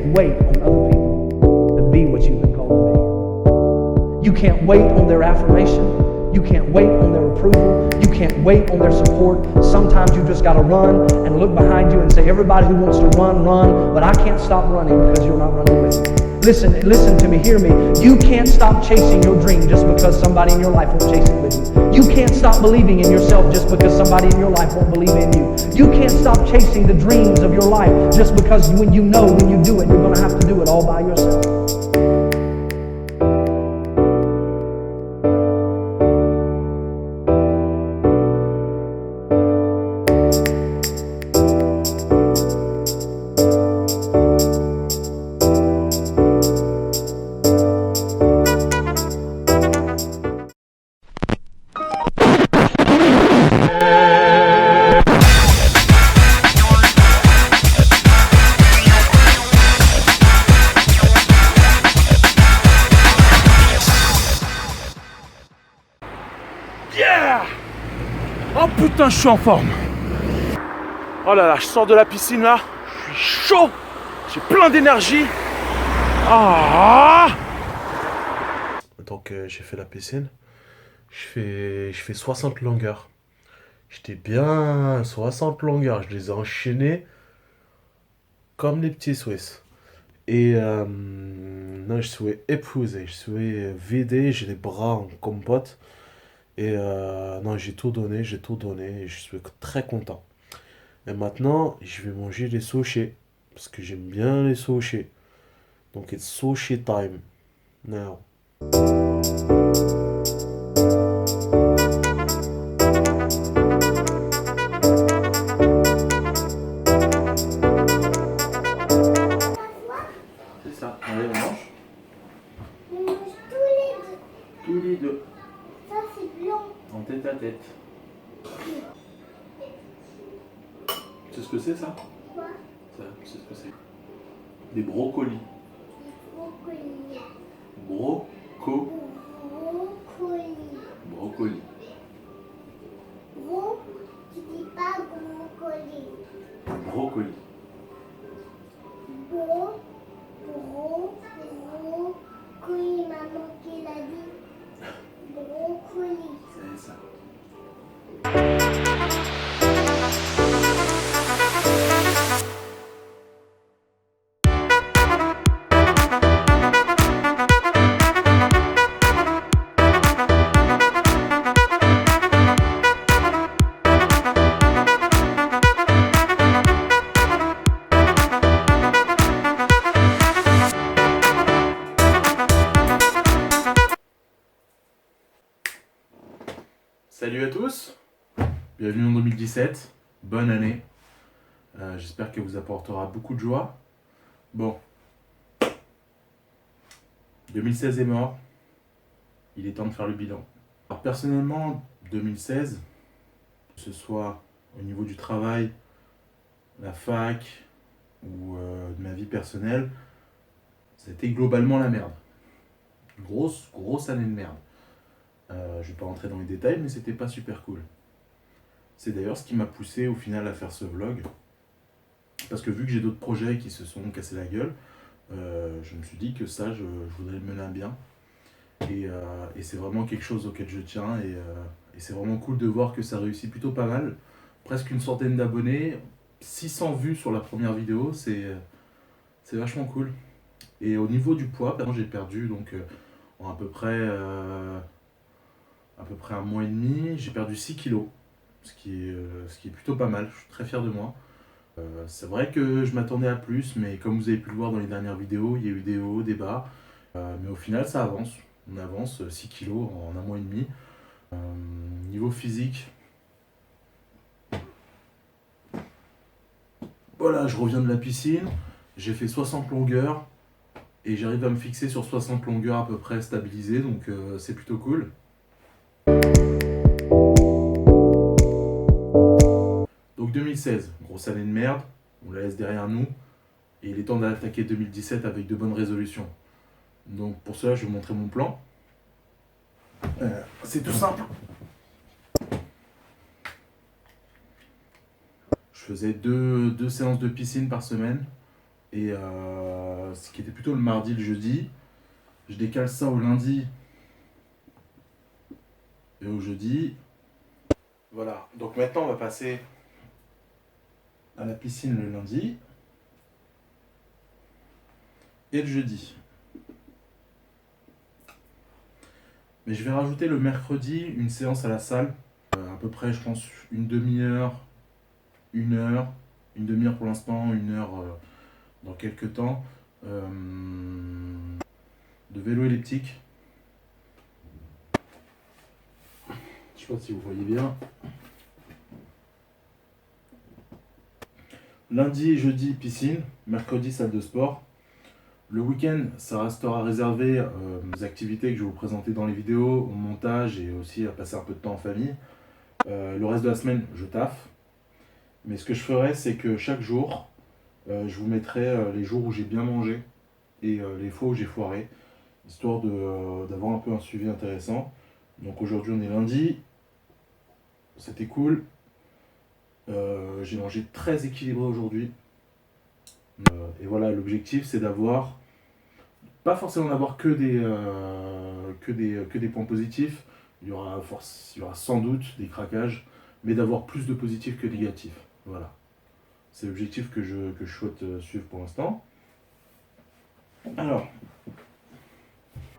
can't wait on other people to be what you've been called to be. You can't wait on their affirmation. You can't wait on their approval. You can't wait on their support. Sometimes you just got to run and look behind you and say, everybody who wants to run, run, but I can't stop running because you're not running with me. Listen to me, hear me. You can't stop chasing your dream just because somebody in your life won't chase it with you. You can't stop believing in yourself just because somebody in your life won't believe in you. You can't stop chasing the dreams of your life just because when you know when you do it, you're going to have to do it all by yourself. Yeah! Oh putain, je suis en forme. Oh là là, je sors de la piscine là, je suis chaud, j'ai plein d'énergie. Ah! Donc j'ai fait la piscine, je fais 60 longueurs. J'étais bien 60 longueurs, je les ai enchaînés comme les petits Suisses. Et non, je suis épuisé, je suis vidé, j'ai les bras en compote. Et non, j'ai tout donné et je suis très content. Et maintenant, je vais manger les sushis, parce que j'aime bien les sushis. Donc, it's sushi time, now. C'est ça, allez, on mange. On mange tous les deux. Tous les deux. Ça, c'est blanc. En tête à tête. C'est ce que c'est ça? Quoi? Ça, c'est ce que c'est. Des brocolis. Brocoli. Broco. Brocoli. Brocoli. Bro, tu dis pas brocoli. Brocoli. Bro, brocoli. Maman qui l'a dit. Brocoli. C'est ça. Salut à tous, bienvenue en 2017, bonne année, j'espère qu'elle vous apportera beaucoup de joie. Bon, 2016 est mort, il est temps de faire le bilan. Alors personnellement, 2016, que ce soit au niveau du travail, la fac ou de ma vie personnelle, c'était globalement la merde. Grosse année de merde. Je vais pas rentrer dans les détails, mais c'était pas super cool. C'est d'ailleurs ce qui m'a poussé au final à faire ce vlog. Parce que vu que j'ai d'autres projets qui se sont cassés la gueule, je me suis dit que ça, je voudrais le mener à bien. Et c'est vraiment quelque chose auquel je tiens. Et c'est vraiment cool de voir que ça réussit plutôt pas mal. Presque une centaine d'abonnés, 600 vues sur la première vidéo, c'est vachement cool. Et au niveau du poids, j'ai perdu donc en à peu près un mois et demi, j'ai perdu 6 kilos, ce qui est plutôt pas mal, je suis très fier de moi. C'est vrai que je m'attendais à plus, mais comme vous avez pu le voir dans les dernières vidéos, il y a eu des hauts, des bas, mais au final ça avance, on avance 6 kilos en un mois et demi. Niveau physique, voilà, je reviens de la piscine, j'ai fait 60 longueurs, et j'arrive à me fixer sur 60 longueurs à peu près stabilisées, donc c'est plutôt cool. Donc 2016, grosse année de merde, on la laisse derrière nous, et il est temps d'attaquer 2017 avec de bonnes résolutions. Donc pour cela, je vais vous montrer mon plan. C'est tout simple. Je faisais deux séances de piscine par semaine, et ce qui était plutôt le mardi, le jeudi. Je décale ça au lundi et au jeudi. Voilà, donc maintenant on va passer à la piscine le lundi et le jeudi. Mais je vais rajouter le mercredi une séance à la salle, à peu près je pense une demi-heure, une heure, une demi-heure pour l'instant, une heure dans quelques temps, de vélo elliptique. Je sais pas si vous voyez bien. Lundi et jeudi, piscine. Mercredi, salle de sport. Le week-end, ça restera réservé aux activités que je vais vous présenter dans les vidéos, au montage et aussi à passer un peu de temps en famille. Le reste de la semaine, je taffe. Mais ce que je ferai, c'est que chaque jour, je vous mettrai les jours où j'ai bien mangé et les fois où j'ai foiré, histoire d'avoir un peu un suivi intéressant. Donc aujourd'hui, on est lundi. C'était cool. J'ai mangé très équilibré aujourd'hui. Et voilà, l'objectif c'est d'avoir, pas forcément d'avoir que des points positifs, il y aura sans doute des craquages, mais d'avoir plus de positifs que négatifs. Voilà. C'est l'objectif que je souhaite suivre pour l'instant. Alors, je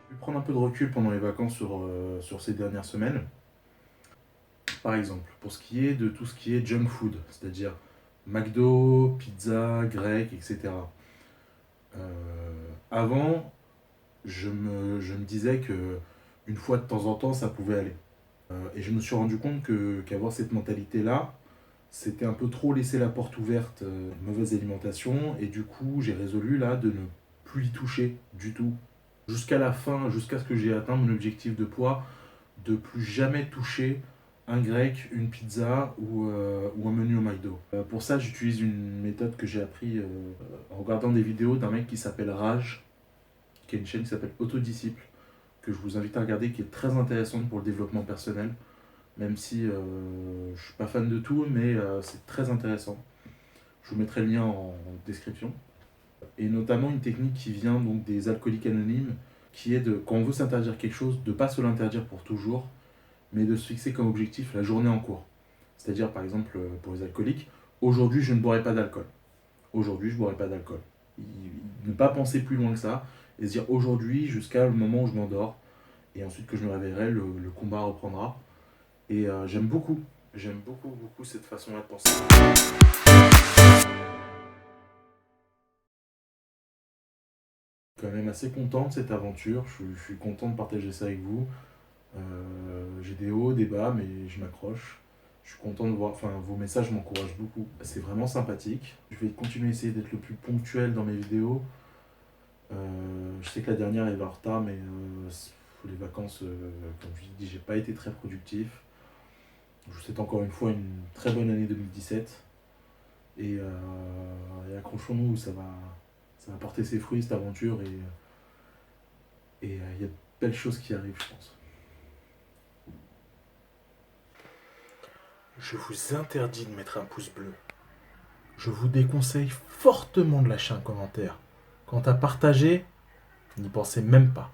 vais prendre un peu de recul pendant les vacances sur ces dernières semaines. Par exemple, pour ce qui est de tout ce qui est junk food, c'est-à-dire McDo, pizza, grec, etc. Avant, je me disais que une fois de temps en temps, ça pouvait aller. Et je me suis rendu compte qu'avoir cette mentalité-là, c'était un peu trop laisser la porte ouverte à une mauvaise alimentation. Et du coup, j'ai résolu là de ne plus y toucher du tout. Jusqu'à la fin, jusqu'à ce que j'ai atteint mon objectif de poids, de plus jamais toucher un grec, une pizza ou un menu au McDo. Pour ça, j'utilise une méthode que j'ai appris en regardant des vidéos d'un mec qui s'appelle Raj, qui a une chaîne qui s'appelle Autodisciple, que je vous invite à regarder, qui est très intéressante pour le développement personnel, même si je suis pas fan de tout, mais c'est très intéressant. Je vous mettrai le lien en description. Et notamment une technique qui vient donc des alcooliques anonymes, qui est de, quand on veut s'interdire quelque chose, de ne pas se l'interdire pour toujours, mais de se fixer comme objectif la journée en cours. C'est-à-dire, par exemple, pour les alcooliques, aujourd'hui, je ne boirai pas d'alcool. Aujourd'hui, je ne boirai pas d'alcool. Ne pas penser plus loin que ça, et se dire aujourd'hui, jusqu'à le moment où je m'endors, et ensuite que je me réveillerai, le combat reprendra. Et j'aime beaucoup cette façon-là de penser. Je suis quand même assez content de cette aventure, je suis content de partager ça avec vous. J'ai des hauts, des bas, mais je m'accroche. Je suis content de voir, enfin vos messages m'encouragent beaucoup. C'est vraiment sympathique. Je vais continuer à essayer d'être le plus ponctuel dans mes vidéos. Je sais que la dernière est en retard, mais les vacances, comme je dis, j'ai pas été très productif. Je vous souhaite encore une fois une très bonne année 2017. Et accrochons-nous, ça va porter ses fruits cette aventure et il y a de belles choses qui arrivent, je pense. Je vous interdis de mettre un pouce bleu. Je vous déconseille fortement de lâcher un commentaire. Quant à partager, n'y pensez même pas.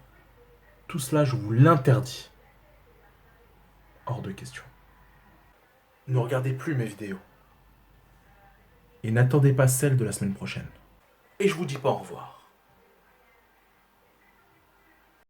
Tout cela, je vous l'interdis. Hors de question. Ne regardez plus mes vidéos. Et n'attendez pas celle de la semaine prochaine. Et je vous dis pas au revoir.